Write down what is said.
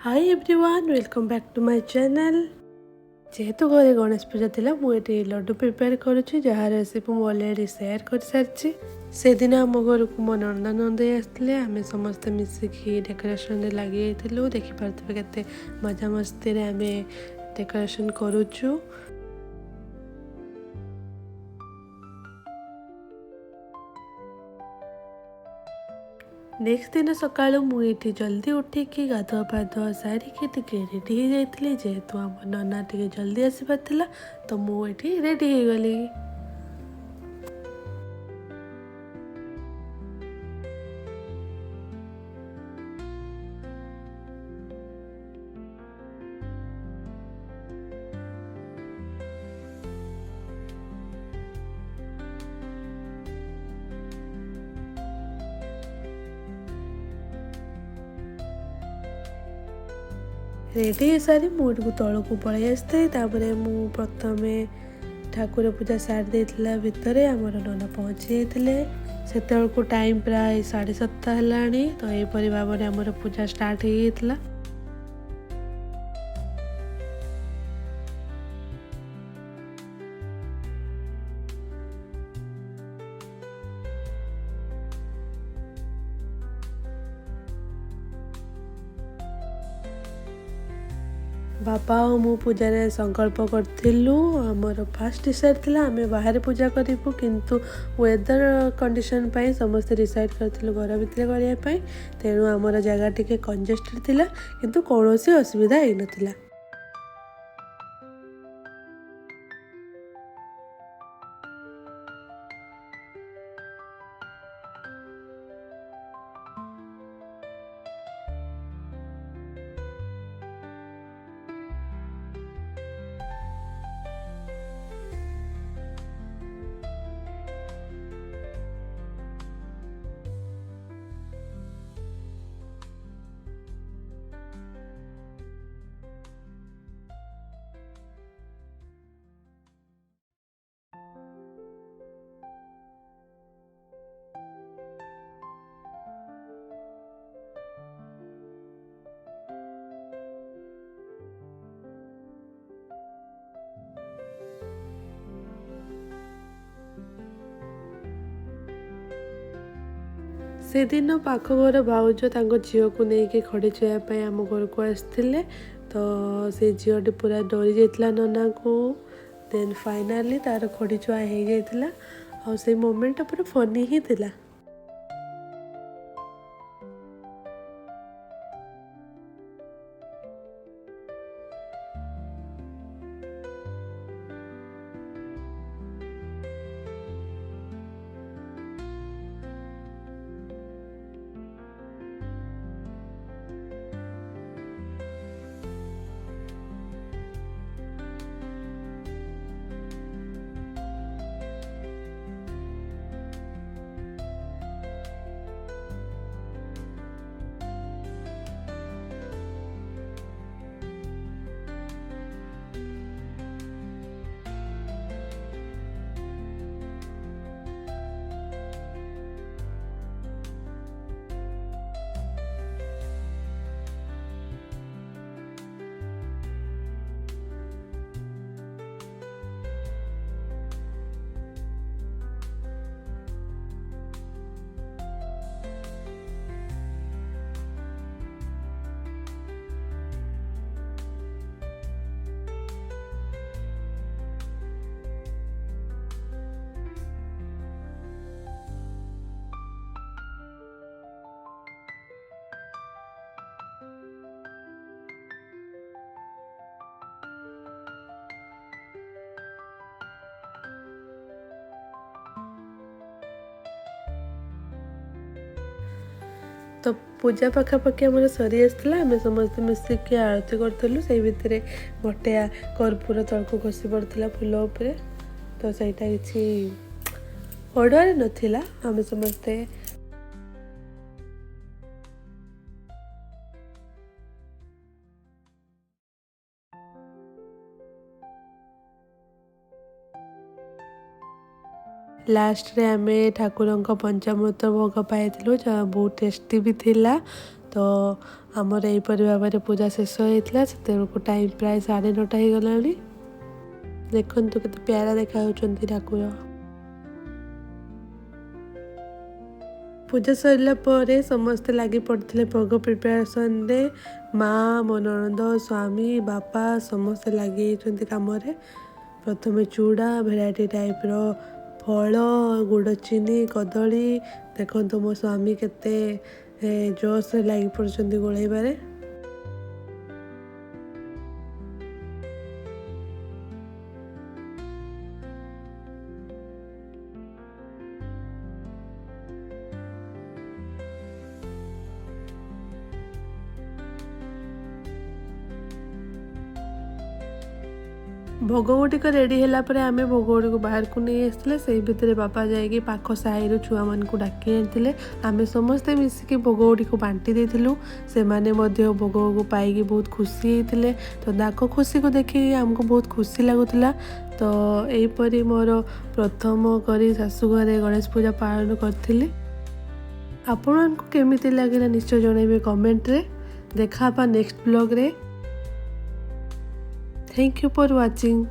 Hi everyone welcome back to my channel. जेहेतु घरे गणेश पूजा थिला मुझे लड्डू प्रिपेयर करुच्ची जहाँ रेसिपी मुझे अलरेडी शेयर कर सारी। से दिन आम घर को मो नंदा नंदी आसते आम समस्ते मिसिकी डेकोरेशन लगे देखिपे के मजा मस्ती आम डेकोरेशन करुचु। नेक्स्ट दिन सकाळु मुझे जल्दी उठिकी गाधुआ पाधुआ सारिकी रेडी हो जाइली। जेहेतु आम नना टे जल्दी आसपार तो मुझे रेडी हो गली। रेडी हो सारी मुझे तौल को पलि आसती प्रथम ठाकुर पूजा सारी देता भितर आमर नना पहुँची जाते से टाइम प्राय 7:30 है। तो यहपरी भाव में आमर पूजा स्टार्ट हो जाता। बापा और मु पूजा रे संकल्प करथिलु। हमर फास्ट डिसाइड थिला आमे बाहर पूजा करिबु, किंतु वेदर कंडीशन पाई समस्त डिसाइड करथिलु घर भितर करिया पाई। तेणु हमर जगह टिके कंजेस्टेड थिला किंतु कोनोसी असुविधा हे नथिला। से दिन पाख घर भाउज झील को लेकिन खड़ी छुआपाई आम घर को आसते। तो से झीलटी पूरा डरी जाता नना को। देन फाइनाली तार खड़ी छुआ हो जाता और से मोमेंट पूरा फनी ही थिला। तो पूजा पाखापाखि आम सरी आसला। आम समस्त मिसिकी आरती करूँ से भितर गोटे कर्पूर तलक खसी पड़ा फूल उपरे। तो सहीटा किसी ऑर्डर नाला आम समस्ते लास्ट रे आमे ठाकुर पंचामृत भोग पाई जहाँ बहुत टेस्टी भी थिला। तो आमर यहीपरि भाव में पूजा शेष होता से टाइम प्राय 9:30 हो गलानी। देखंतु केते प्यारा देखा होचंती ठाकुर। पूजा सरला परे समस्ते लगी पड़ते भोग प्रिपेरेसन रे। माँ मो ननद स्वामी बापा समस्ते लगे कम। प्रथम चूड़ा भेराइटी टाइप रो फल गुड़ चीनी कदली देखो मो स्वामी केते जोश लगी पड़ते गोलैबारे। भोग गुटिक रेडी है आम भोग गुड़ी बाहर को नहीं आसते से भितर बापा जाकि पाख साही छुआ मान डाकी आनी आम समस्ते मिसिकी भोग गुड़ी को बांटी देलु। से माने भोग को पाई बहुत खुशी होते। तो दाख खुशी को देखिए आमको बहुत खुशी लगुला। तो यहीपरि मोर प्रथम करी शाशुघर गणेश पूजा पालन करी। आपण को केमिति लगे निश्चय जनइबे कमेंट रे। देखा नेक्स्ट ब्लॉग रे। Thank you for watching.